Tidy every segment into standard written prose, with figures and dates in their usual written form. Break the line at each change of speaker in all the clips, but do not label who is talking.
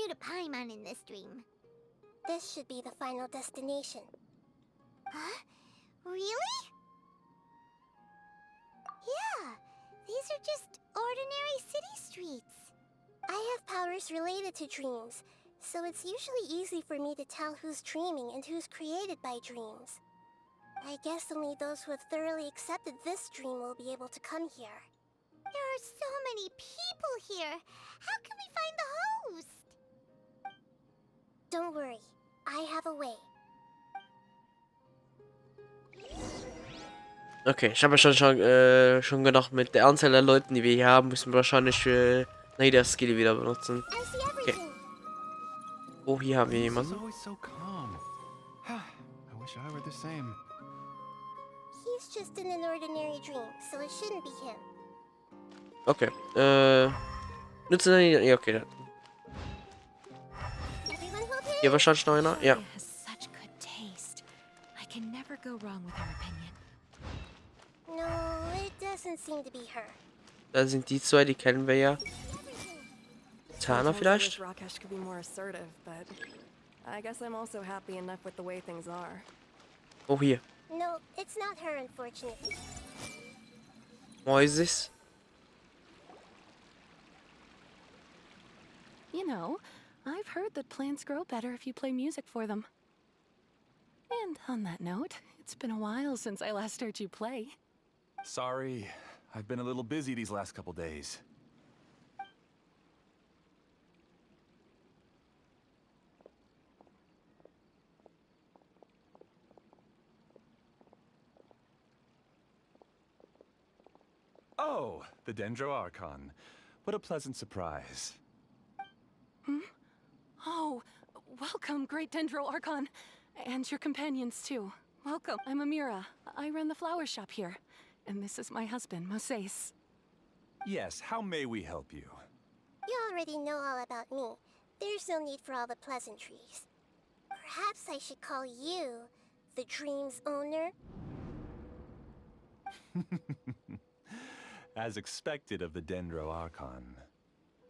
new to Paimon in this dream?
This should be the final destination.
Huh? Really? Yeah, these are just ordinary city streets.
I have powers related to dreams, so it's usually easy for me to tell who's dreaming and who's created by dreams. I guess only those who have thoroughly accepted this dream will be able to come here.
There are so many people here. How can we find the host?
Don't worry, I have a way.
Okay, ich habe schon gedacht, mit der Anzahl der Leuten, die wir hier haben, müssen wir wahrscheinlich Nahida Skill wieder benutzen. Okay. Oh, hier haben wir jemanden.
He's just in an ordinary dream, so it shouldn't be him.
Okay, nützen wir ja, okay. Hier wahrscheinlich noch einer, ja.
No, it doesn't seem to be her.
Da sind die zwei, die kennen wir ja. Tana vielleicht? Oh, hier.
No, it's not her, unfortunately.
Moises.
You know, I've heard that plants grow better if you play music for them. And on that note, it's been a while since I last heard you play.
Sorry, I've been a little busy these last couple days. Oh, the Dendro Archon. What a pleasant surprise.
Hmm? Oh, welcome, Great Dendro Archon. And your companions, too. Welcome. I'm Amira. I run the flower shop here. And this is my husband, Moses.
Yes, how may we help you?
You already know all about me. There's no need for all the pleasantries. Perhaps I should call you the dream's owner?
As expected of the Dendro Archon.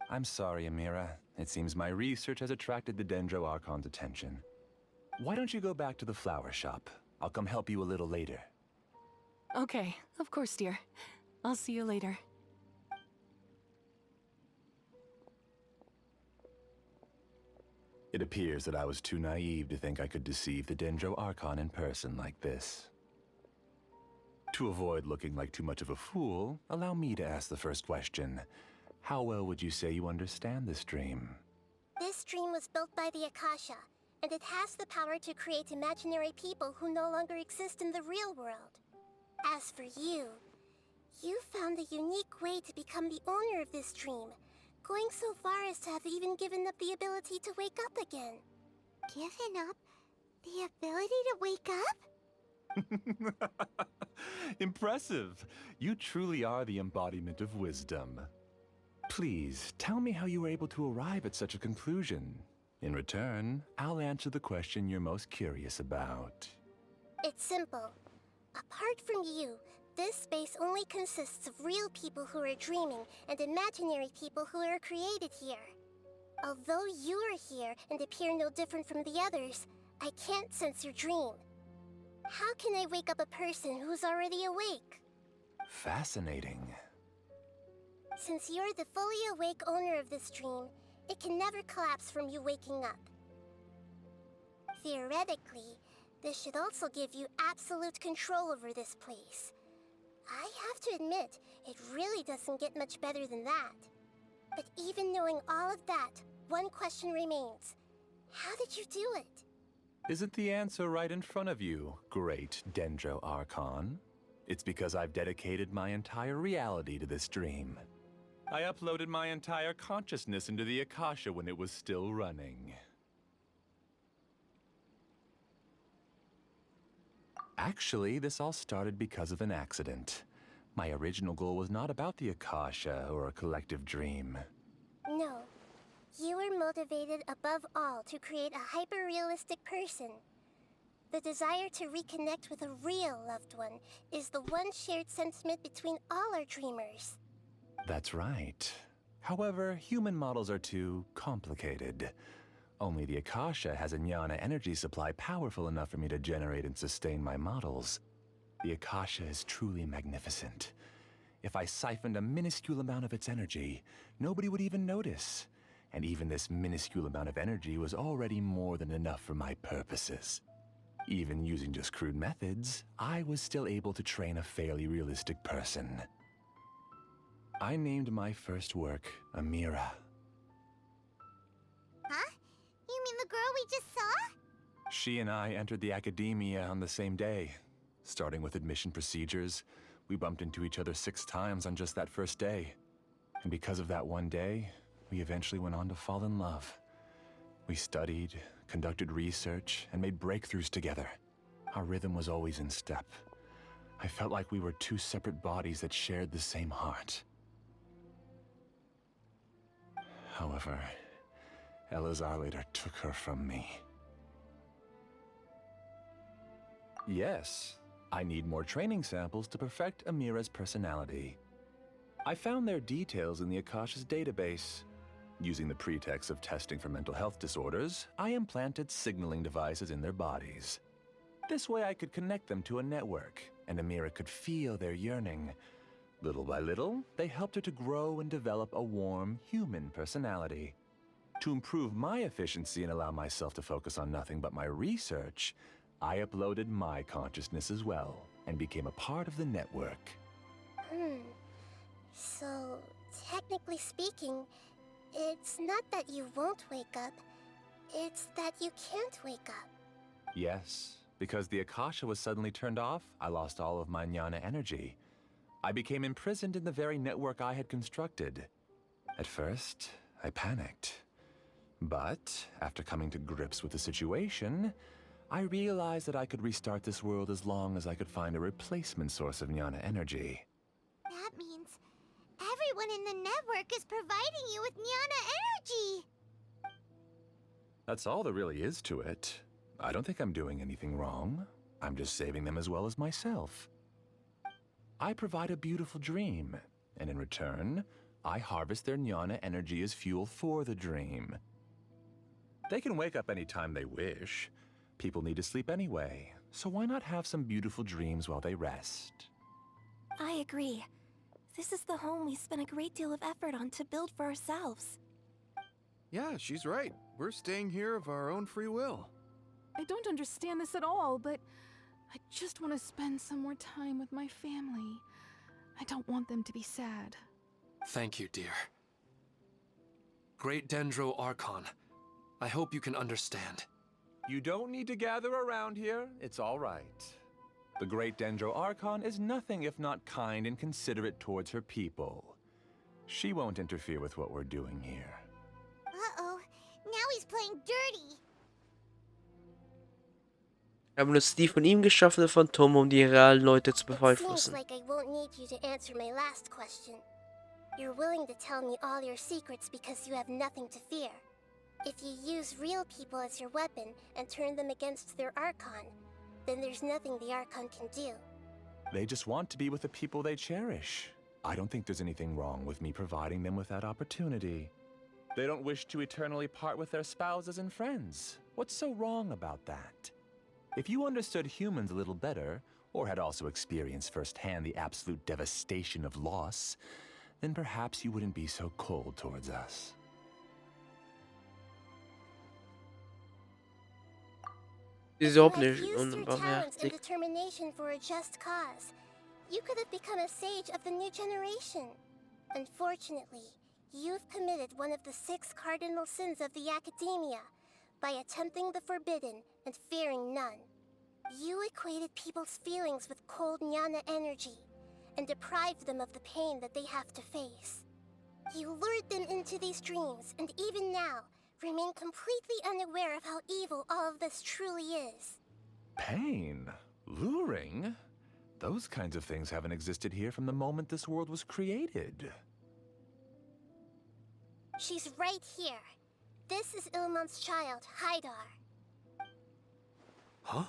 I'm sorry, Amira. It seems my research has attracted the Dendro Archon's attention. Why don't you go back to the flower shop? I'll come help you a little later.
Okay, of course, dear. I'll see you later.
It appears that I was too naive to think I could deceive the Dendro Archon in person like this. To avoid looking like too much of a fool, allow me to ask the first question. How well would you say you understand this dream?
This dream was built by the Akasha, and it has the power to create imaginary people who no longer exist in the real world. As for you, you found a unique way to become the owner of this dream, going so far as to have even given up the ability to wake up again.
Given up the ability to wake up?
Impressive! You truly are the embodiment of wisdom. Please, tell me how you were able to arrive at such a conclusion. In return, I'll answer the question you're most curious about.
It's simple. Apart from you, this space only consists of real people who are dreaming and imaginary people who are created here. Although you are here and appear no different from the others, I can't sense your dream. How can I wake up a person who's already awake?
Fascinating.
Since you're the fully awake owner of this dream, it can never collapse from you waking up. Theoretically, this should also give you absolute control over this place. I have to admit, it really doesn't get much better than that. But even knowing all of that, one question remains. How did you do it?
Isn't the answer right in front of you, Great Dendro Archon? It's because I've dedicated my entire reality to this dream. I uploaded my entire consciousness into the Akasha when it was still running. Actually, this all started because of an accident. My original goal was not about the Akasha or a collective dream.
No. You were motivated above all to create a hyper-realistic person. The desire to reconnect with a real loved one is the one shared sentiment between all our dreamers.
That's right. However, human models are too complicated. Only the Akasha has a jnana energy supply powerful enough for me to generate and sustain my models. The Akasha is truly magnificent. If I siphoned a minuscule amount of its energy, nobody would even notice. And even this minuscule amount of energy was already more than enough for my purposes. Even using just crude methods, I was still able to train a fairly realistic person. I named my first work Amira.
Huh? You mean the girl we just saw?
She and I entered the academia on the same day. Starting with admission procedures, we bumped into each other 6 times on just that first day. And because of that one day, we eventually went on to fall in love. We studied, conducted research, and made breakthroughs together. Our rhythm was always in step. I felt like we were 2 separate bodies that shared the same heart. However, Elazar later took her from me. Yes, I need more training samples to perfect Amira's personality. I found their details in the Akasha's database. Using the pretext of testing for mental health disorders, I implanted signaling devices in their bodies. This way I could connect them to a network, and Amira could feel their yearning. Little by little, they helped her to grow and develop a warm, human personality. To improve my efficiency and allow myself to focus on nothing but my research, I uploaded my consciousness as well, and became a part of the network.
So, technically speaking, it's not that you won't wake up, it's that you can't wake up.
Yes, because the Akasha was suddenly turned off, I lost all of my jnana energy. I became imprisoned in the very network I had constructed. At first, I panicked. But, after coming to grips with the situation, I realized that I could restart this world as long as I could find a replacement source of jnana energy.
That means everyone in the network is providing you with jnana energy!
That's all there really is to it. I don't think I'm doing anything wrong. I'm just saving them as well as myself. I provide a beautiful dream, and in return, I harvest their jnana energy as fuel for the dream. They can wake up anytime they wish. People need to sleep anyway, so why not have some beautiful dreams while they rest?
I agree. This is the home we spent a great deal of effort on to build for ourselves.
Yeah, she's right. We're staying here of our own free will.
I don't understand this at all, but I just want to spend some more time with my family. I don't want them to be sad.
Thank you, dear. Great Dendro Archon, I hope you can understand.
You don't need to gather around here. It's all right. The Great Dendro Archon is nothing if not kind and considerate towards her people. She won't interfere with what we're doing here.
Uh-oh, now he's playing dirty.
Wir haben uns die von ihm geschaffene Phantome, um die realen Leute zu
It seems
beeinflussen.
like I won't need you to answer my last question. You're willing to tell me all your secrets because you have nothing to fear. If you use real people as your weapon and turn them against their Archon, then there's nothing the Archon can do.
They just want to be with the people they cherish. I don't think there's anything wrong with me providing them with that opportunity. They don't wish to eternally part with their spouses and friends. What's so wrong about that? If you understood humans a little better, or had also experienced firsthand the absolute devastation of loss, then perhaps you wouldn't be so cold towards us.
Die ist
You
überhaupt
had
nicht
used your talents and
unbarmherzig.
determination for a just cause. You could have become a sage of the new generation. Unfortunately, you've committed one of the 6 cardinal sins of the Academia by attempting the forbidden and fearing none. You equated people's feelings with cold jnana energy and deprived them of the pain that they have to face. You lured them into these dreams, and even now, remain completely unaware of how evil all of this truly is.
Pain? Luring? Those kinds of things haven't existed here from the moment this world was created.
She's right here. This is Ilmon's child, Haidar.
Huh?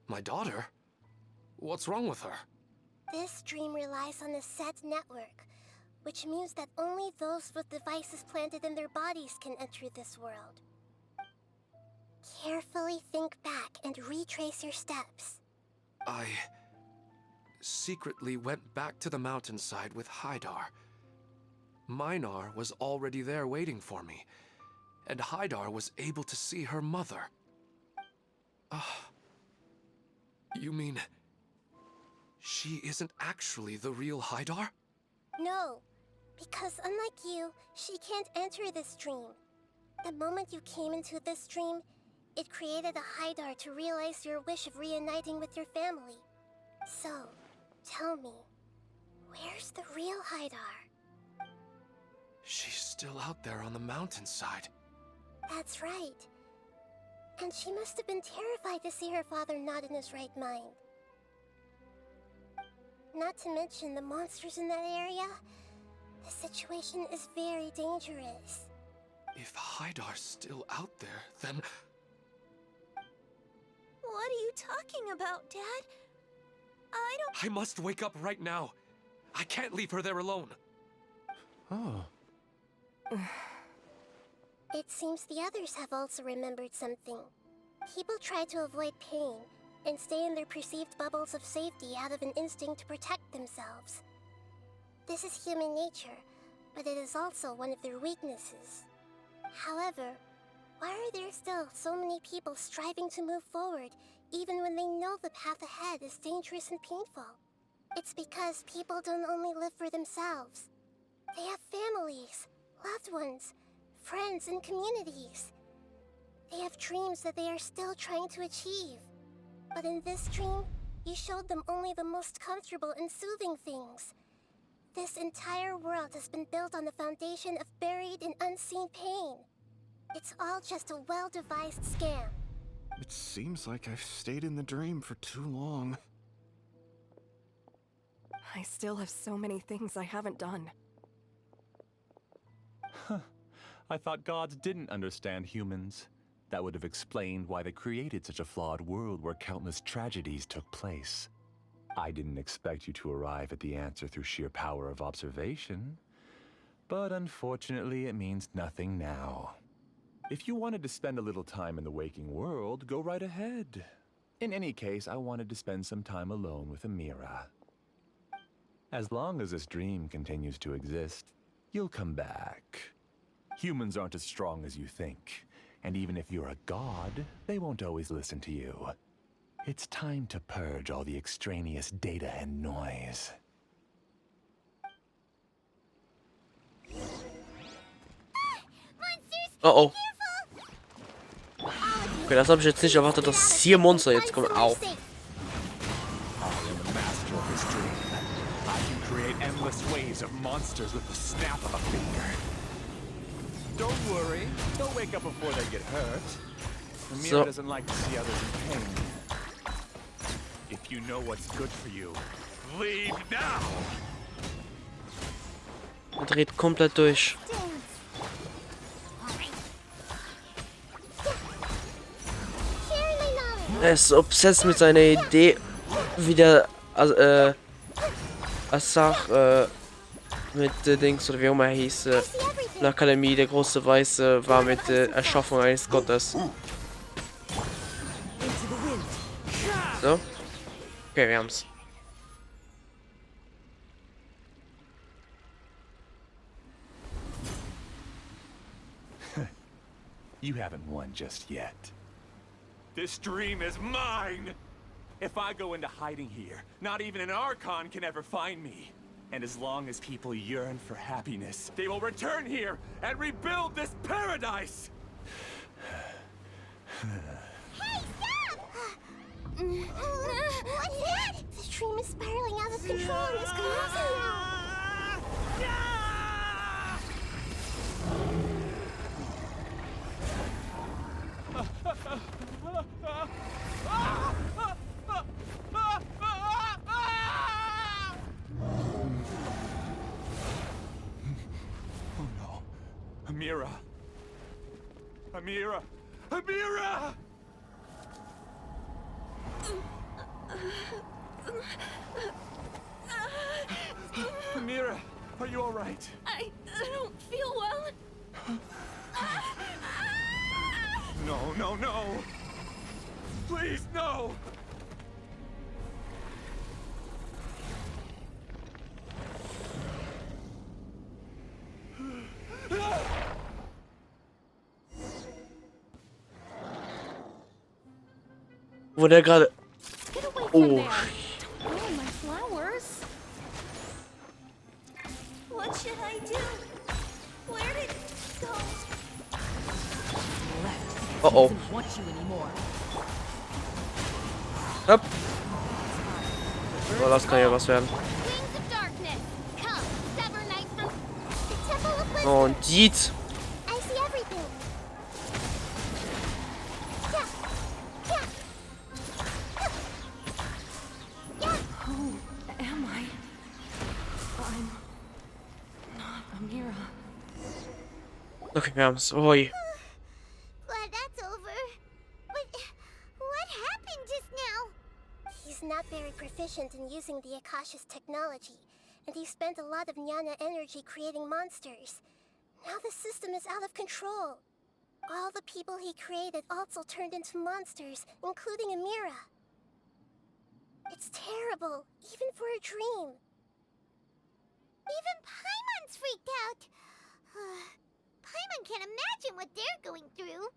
My daughter? What's wrong with her?
This dream relies on a set network. which means that only those with devices planted in their bodies can enter this world. Carefully think back and retrace your steps.
I secretly went back to the mountainside with Haidar. Minar was already there waiting for me, and Haidar was able to see her mother. You mean she isn't actually the real Haidar?
No, because unlike you, she can't enter this dream. The moment you came into this dream, it created a Haidar to realize your wish of reuniting with your family. So, tell me, where's the real Haidar?
She's still out there on the mountainside.
That's right. And she must have been terrified to see her father not in his right mind. Not to mention the monsters in that area. The situation is very dangerous.
If Haidar's still out there, then...
What are you talking about, Dad?
I must wake up right now. I can't leave her there alone.
Oh.
It seems the others have also remembered something. People try to avoid pain and stay in their perceived bubbles of safety out of an instinct to protect themselves. This is human nature, but it is also one of their weaknesses. However, why are there still so many people striving to move forward, even when they know the path ahead is dangerous and painful? It's because people don't only live for themselves. They have families, loved ones, friends, and communities. They have dreams that they are still trying to achieve. But in this dream, you showed them only the most comfortable and soothing things. This entire world has been built on the foundation of buried and unseen pain. It's all just a well-devised scam.
It seems like I've stayed in the dream for too long.
I still have so many things I haven't done.
I thought gods didn't understand humans. That would have explained why they created such a flawed world where countless tragedies took place. I didn't expect you to arrive at the answer through sheer power of observation. But unfortunately, it means nothing now. If you wanted to spend a little time in the waking world, go right ahead. In any case, I wanted to spend some time alone with Amira. As long as this dream continues to exist, you'll come back. Humans aren't as strong as you think, and even if you're a god, they won't always listen to you. It's time to purge all the extraneous data and noise.
Oh oh. Okay, das habe ich jetzt nicht erwartet, dass hier Monster jetzt kommen. Au.
Create endless waves of monsters with the snap of a finger. Don't worry, they'll wake up before they get hurt. Amira doesn't like to see others in pain. If you know what's good for you, leave now.
Er dreht komplett durch. Er ist obsessed mit seiner Idee, wieder Asach mit Dings oder wie auch immer er hieß, eine Akademie, der große Weiße war mit Erschaffung eines Gottes. So. Okay, wir haben's.
You haven't won just yet. This dream is mine! If I go into hiding here, not even an Archon can ever find me. And as long as people yearn for happiness, they will return here and rebuild this paradise!
Hey, stop! What's that? The dream is spiraling out of control and is collapsing now.
Oh no. Amira. Amira. Amira! Amira, Are you all right?
I don't feel well.
No, no, no! Please, no!
Wo der gerade...
Get away from
Oh.
there. Don't ruin my flowers.
What should I do? Where did it go?
Oh oh.
Doesn't want you anymore.
Hopp. Oh, das kann ja was werden.
Wings of darkness, come, sever night from the temple of wisdom.
Und Jeet.
I see everything. Yeah. Yeah. Yeah.
Who am I? I'm not Amira.
Okay, wir haben's. Oi.
Glad that's over. But what happened just now?
He's not very proficient in using the Akasha's technology, and he spent a lot of Nyana energy creating monsters. Now the system is out of control. All the people he created also turned into monsters, including Amira. It's terrible, even for a dream.
Even Paimon's freaked out. Paimon can't imagine what they're going through.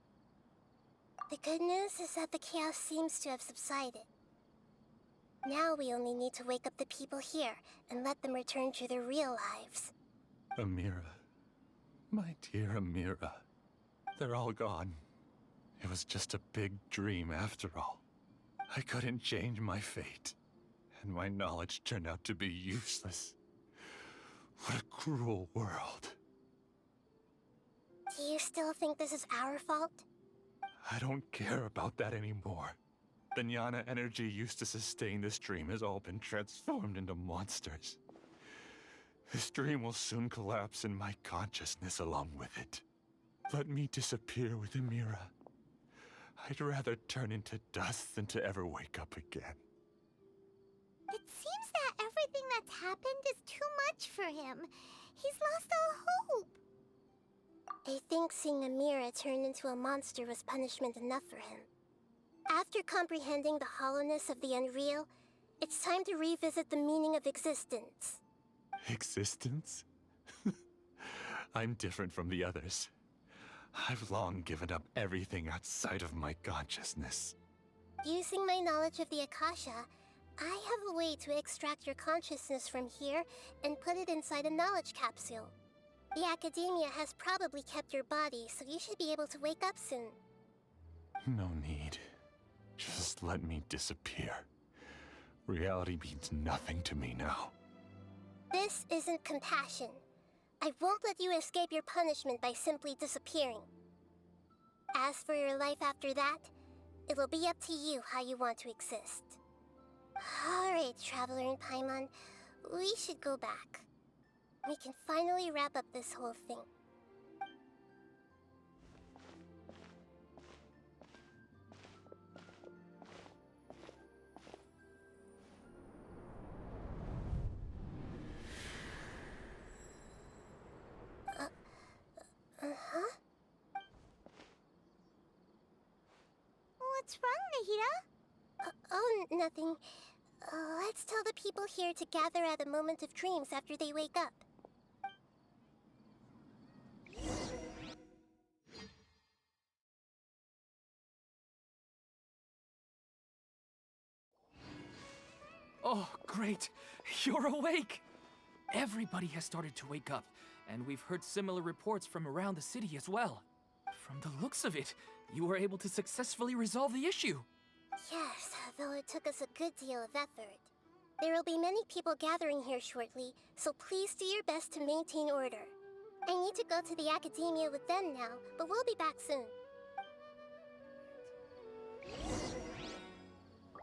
The good news is that the chaos seems to have subsided. Now we only need to wake up the people here and let them return to their real lives.
Amira. My dear Amira. They're all gone. It was just a big dream after all. I couldn't change my fate, and my knowledge turned out to be useless. What a cruel world.
Do you still think this is our fault?
I don't care about that anymore. The Nyana energy used to sustain this dream has all been transformed into monsters. This dream will soon collapse and my consciousness along with it. Let me disappear with Amira. I'd rather turn into dust than to ever wake up again.
It seems that everything that's happened is too much for him. He's lost all hope.
I think seeing Amira turn into a monster was punishment enough for him. After comprehending the hollowness of the unreal, it's time to revisit the meaning of existence.
Existence? I'm different from the others. I've long given up everything outside of my consciousness.
Using my knowledge of the Akasha, I have a way to extract your consciousness from here and put it inside a knowledge capsule. The Academia has probably kept your body, so you should be able to wake up soon.
No need. Just let me disappear. Reality means nothing to me now.
This isn't compassion. I won't let you escape your punishment by simply disappearing. As for your life after that, it'll be up to you how you want to exist. Alright, Traveler and Paimon, we should go back. We can finally wrap up this whole thing. Uh-huh?
What's wrong, Nahida?
Oh, nothing. Let's tell the people here to gather at a moment of dreams after they wake up.
Oh, great! You're awake! Everybody has started to wake up, and we've heard similar reports from around the city as well. From the looks of it, you were able to successfully resolve the issue.
Yes, though it took us a good deal of effort. There will be many people gathering here shortly, so please do your best to maintain order. I need to go to the Academia with them now, but we'll be back soon.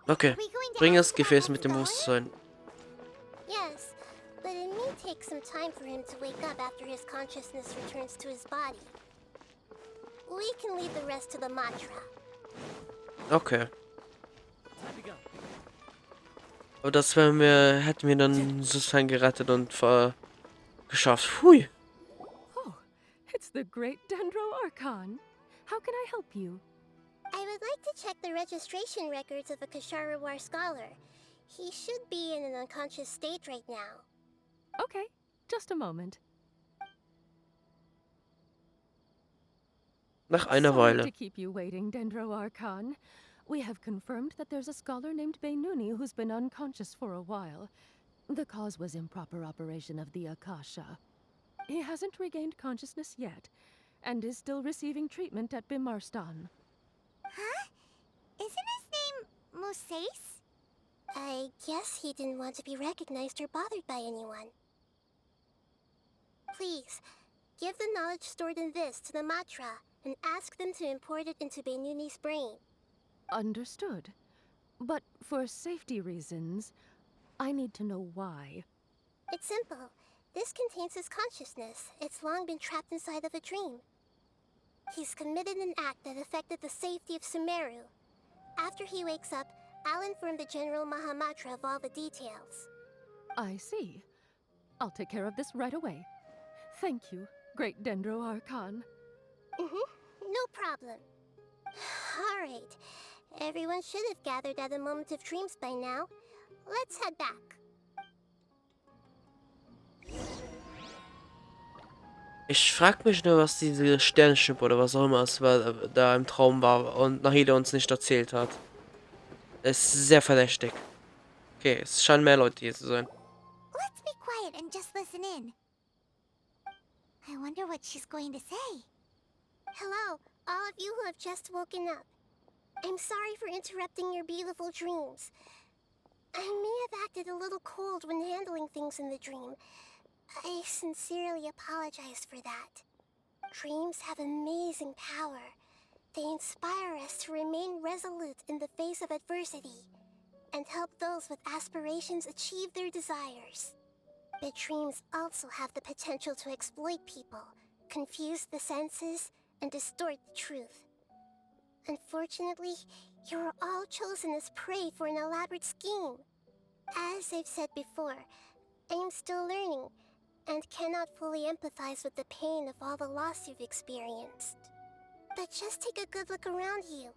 Okay. Bring das Gefäß mit dem Bewusstsein.
Yes, but it may take some time for him to wake up after his consciousness returns to his body. We can leave the rest to the mantra.
Okay. Aber das wären wir, hätten wir dann sozusagen gerettet und Geschafft. Hui.
Oh, it's the great Dendro Archon. How can I help you?
I would like to check the registration records of a Kashara War scholar. He should be in an unconscious state right now.
Okay, just a moment.
Nach einer
Sorry
Weile.
to keep you waiting, Dendro Archon. We have confirmed that there's a scholar named Beinuni who's been unconscious for a while. The cause was improper operation of the Akasha. He hasn't regained consciousness yet, and is still receiving treatment at Bimarstan.
Huh? Isn't his name Musace?
I guess he didn't want to be recognized or bothered by anyone. Please, give the knowledge stored in this to the Matra and ask them to import it into Beinuni's brain.
Understood. But for safety reasons, I need to know why.
It's simple. This contains his consciousness. It's long been trapped inside of a dream. He's committed an act that affected the safety of Sumeru. After he wakes up, I'll inform the General Mahamatra of all the details.
I see. I'll take care of this right away. Thank you, great Dendro Archon.
No problem. Alright. Everyone should have gathered at the Moment of Dreams by now. Let's head back.
Ich frag mich nur, was diese Sternschnuppe oder was auch immer es war, da im Traum war und Nahida uns nicht erzählt hat. Es ist sehr verdächtig. Okay, es scheinen mehr Leute hier zu sein.
Let's be quiet and just listen in. I wonder what she's going to say.
Hello, all of you who have just woken up. I'm sorry for interrupting your beautiful dreams. I may have acted a little cold when handling things in the dream. I sincerely apologize for that. Dreams have amazing power. They inspire us to remain resolute in the face of adversity, and help those with aspirations achieve their desires. But dreams also have the potential to exploit people, confuse the senses, and distort the truth. Unfortunately, you are all chosen as prey for an elaborate scheme. As I've said before, I'm still learning, and cannot fully empathize with the pain of all the loss you've experienced. But just take a good look around you,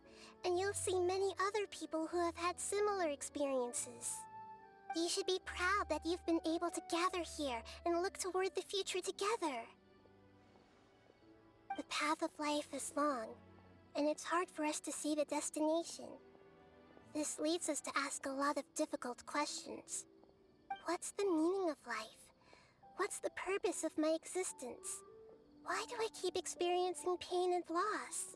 and you'll see many other people who have had similar experiences. You should be proud that you've been able to gather here and look toward the future together. The path of life is long, and it's hard for us to see the destination. This leads us to ask a lot of difficult questions. What's the meaning of life? What's the purpose of my existence? Why do I keep experiencing pain and loss?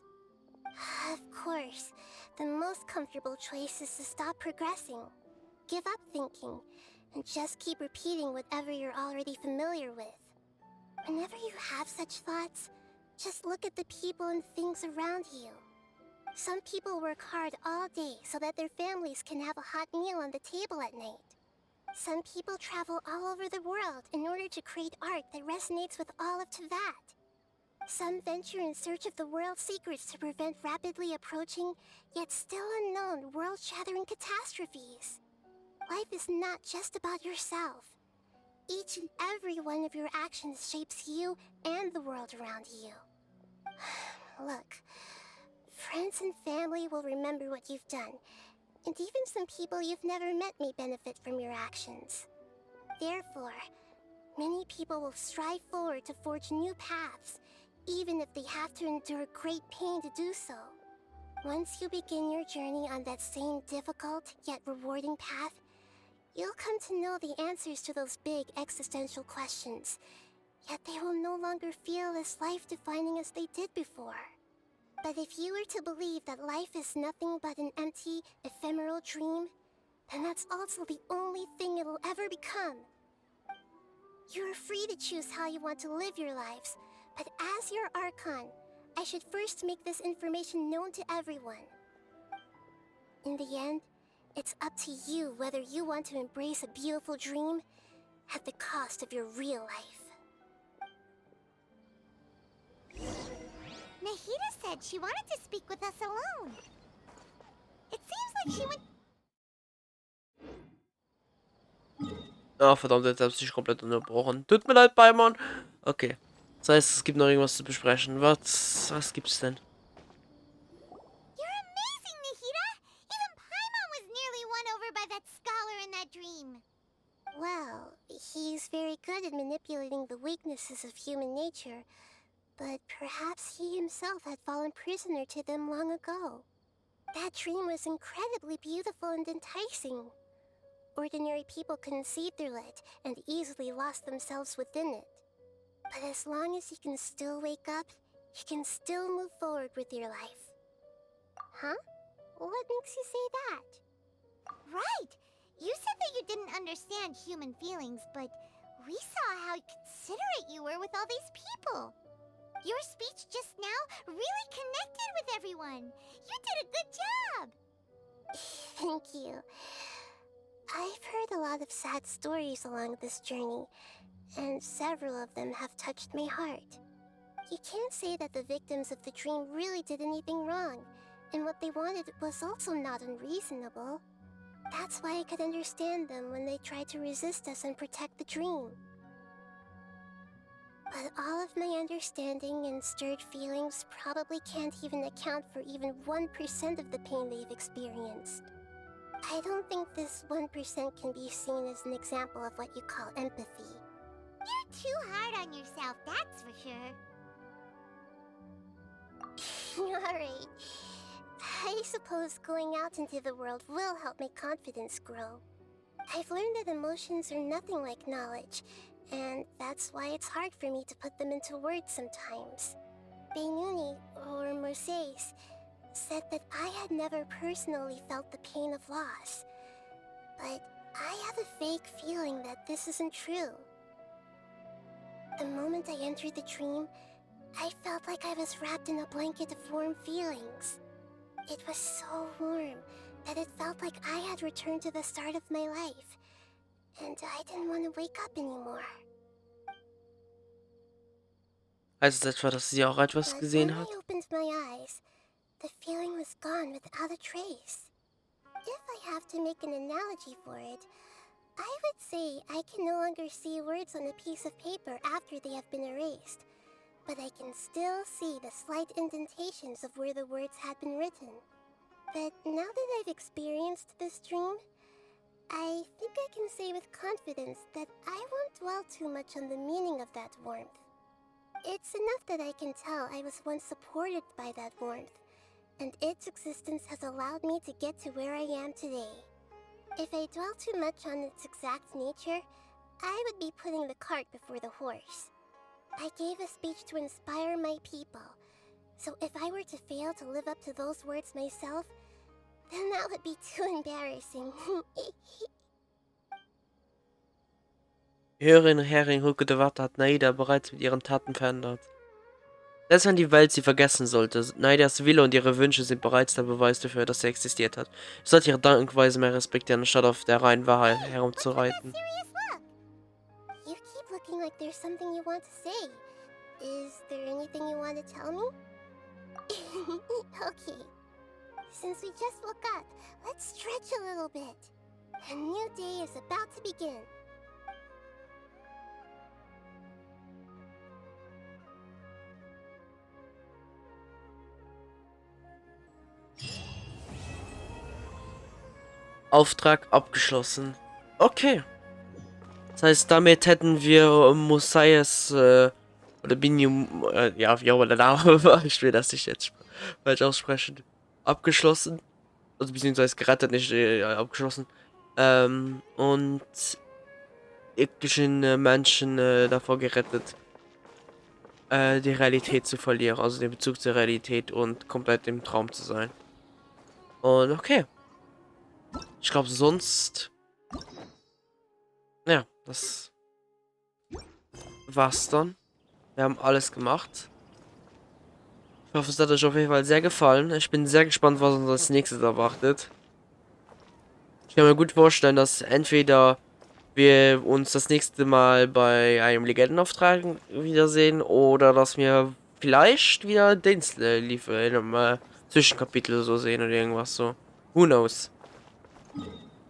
Of course, the most comfortable choice is to stop progressing. Give up thinking, and just keep repeating whatever you're already familiar with. Whenever you have such thoughts, just look at the people and things around you. Some people work hard all day so that their families can have a hot meal on the table at night. Some people travel all over the world in order to create art that resonates with all of Teyvat. Some venture in search of the world's secrets to prevent rapidly approaching, yet still unknown, world-shattering catastrophes. Life is not just about yourself. Each and every one of your actions shapes you and the world around you. Look, friends and family will remember what you've done, and even some people you've never met may benefit from your actions. Therefore, many people will strive forward to forge new paths, even if they have to endure great pain to do so. Once you begin your journey on that same difficult yet rewarding path, you'll come to know the answers to those big existential questions, yet they will no longer feel as life-defining as they did before. But if you were to believe that life is nothing but an empty, ephemeral dream, then that's also the only thing it'll ever become. You are free to choose how you want to live your lives, but as your Archon, I should first make this information known to everyone. In the end, it's up to you whether you want to embrace a beautiful dream at the cost of your real life.
Nahida said she wanted to speak with us alone. It seems like she went...
Ah, verdammt, jetzt habe ich dich komplett unterbrochen. Tut mir leid, Beimann. Okay. Das heißt, es gibt noch irgendwas zu besprechen. Was gibt's denn?
You're amazing, Nahida! Even Paimon was nearly won over by that scholar in that dream.
Well, he's very good at manipulating the weaknesses of human nature, but perhaps he himself had fallen prisoner to them long ago. That dream was incredibly beautiful and enticing. Ordinary people couldn't see through it and easily lost themselves within it. But as long as you can still wake up, you can still move forward with your life. Huh? What makes you say that?
Right! You said that you didn't understand human feelings, but we saw how considerate you were with all these people. Your speech just now really connected with everyone. You did a good job!
Thank you. I've heard a lot of sad stories along this journey, and several of them have touched my heart. You can't say that the victims of the dream really did anything wrong, and what they wanted was also not unreasonable. That's why I could understand them when they tried to resist us and protect the dream. But all of my understanding and stirred feelings probably can't even account for even 1% of the pain they've experienced. I don't think this 1% can be seen as an example of what you call empathy.
You're too hard on yourself, that's for sure.
Alright. I suppose going out into the world will help my confidence grow. I've learned that emotions are nothing like knowledge, and that's why it's hard for me to put them into words sometimes. Benuni, or Mercedes, said that I had never personally felt the pain of loss. But I have a vague feeling that this isn't true. The moment I entered the dream, I felt like I was wrapped in a blanket of warm feelings. It was so warm that it felt like I had returned to the start of my life, and I didn't want to wake up anymore.
Heißt es etwa, dass sie auch etwas
But
gesehen
when
hat?
I opened my eyes, the feeling was gone without a trace. If I have to make an analogy for it, I would say I can no longer see words on a piece of paper after they have been erased, but I can still see the slight indentations of where the words had been written. But now that I've experienced this dream, I think I can say with confidence that I won't dwell too much on the meaning of that warmth. It's enough that I can tell I was once supported by that warmth, and its existence has allowed me to get to where I am today. If I dwell too much on its exact nature, I would be putting the cart before the horse. I gave a speech to inspire my people, so if I were to fail to live up to those words myself, then that would be too embarrassing.
Hörerin Herrin Huckete Watte hat Nahida bereits mit ihren Taten verändert. Selbst wenn die Welt sie vergessen sollte, Nahidas Wille und ihre Wünsche sind bereits der Beweis dafür, dass sie existiert hat. Ich sollte ihre Denkweise mehr respektieren, anstatt auf der reinen Wahrheit herumzureiten.
You keep looking like there's something you want to say. Is there anything you want to tell me? Okay. Since we just woke up, let's stretch a little bit. A new day is about to begin.
Auftrag abgeschlossen. Okay. Das heißt, damit hätten wir Mosias, oder Binium, ja, wie auch immer der Name war, ich will das nicht jetzt falsch aussprechen, abgeschlossen. Also beziehungsweise gerettet, nicht abgeschlossen. Und etlichen Menschen davor gerettet, die Realität zu verlieren, also den Bezug zur Realität und komplett im Traum zu sein. Und okay. Ich glaube, sonst... Ja, das war's dann. Wir haben alles gemacht. Ich hoffe, es hat euch auf jeden Fall sehr gefallen. Ich bin sehr gespannt, was uns als nächstes erwartet. Ich kann mir gut vorstellen, dass entweder wir uns das nächste Mal bei einem Legendenauftrag wiedersehen oder dass wir vielleicht wieder Dienstliefe in einem Zwischenkapitel so sehen oder irgendwas so. Who knows?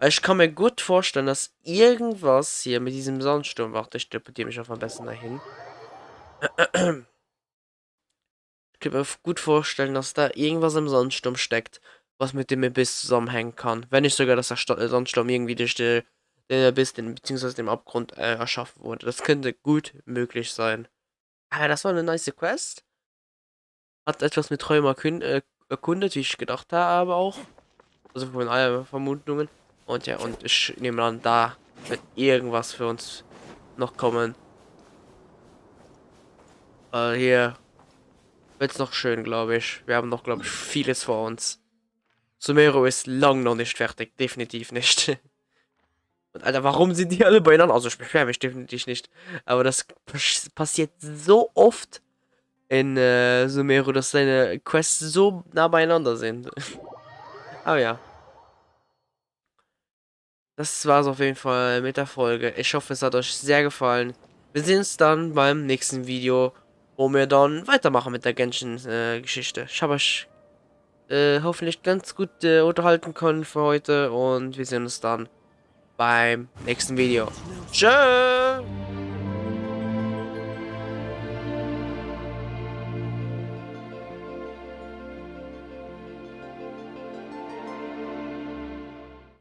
Ich kann mir gut vorstellen, dass irgendwas hier mit diesem Sandsturm... Warte, ich teleportiere mich auf am besten dahin. Ich kann mir gut vorstellen, dass da irgendwas im Sandsturm steckt, was mit dem Abyss zusammenhängen kann. Wenn nicht sogar, dass der Sandsturm irgendwie durch den Abyss, beziehungsweise dem Abgrund erschaffen wurde. Das könnte gut möglich sein. Aber das war eine nice Quest. Hat etwas mit Träumen erkundet, wie ich gedacht habe, aber auch. Also von allen Vermutungen. Und ja, und ich nehme an, da wird irgendwas für uns noch kommen. Hier wird es noch schön, glaube ich. Wir haben noch, glaube ich, vieles vor uns. Sumero ist lang noch nicht fertig, definitiv nicht. Und Alter, warum sind die alle beieinander? Also ich beschwere mich definitiv nicht. Aber das passiert so oft in Sumero, dass seine Quests so nah beieinander sind. Aber ja. Das war's auf jeden Fall mit der Folge. Ich hoffe, es hat euch sehr gefallen. Wir sehen uns dann beim nächsten Video, wo wir dann weitermachen mit der Genshin-Geschichte. Ich habe euch hoffentlich ganz gut unterhalten können für heute und wir sehen uns dann beim nächsten Video. Tschö!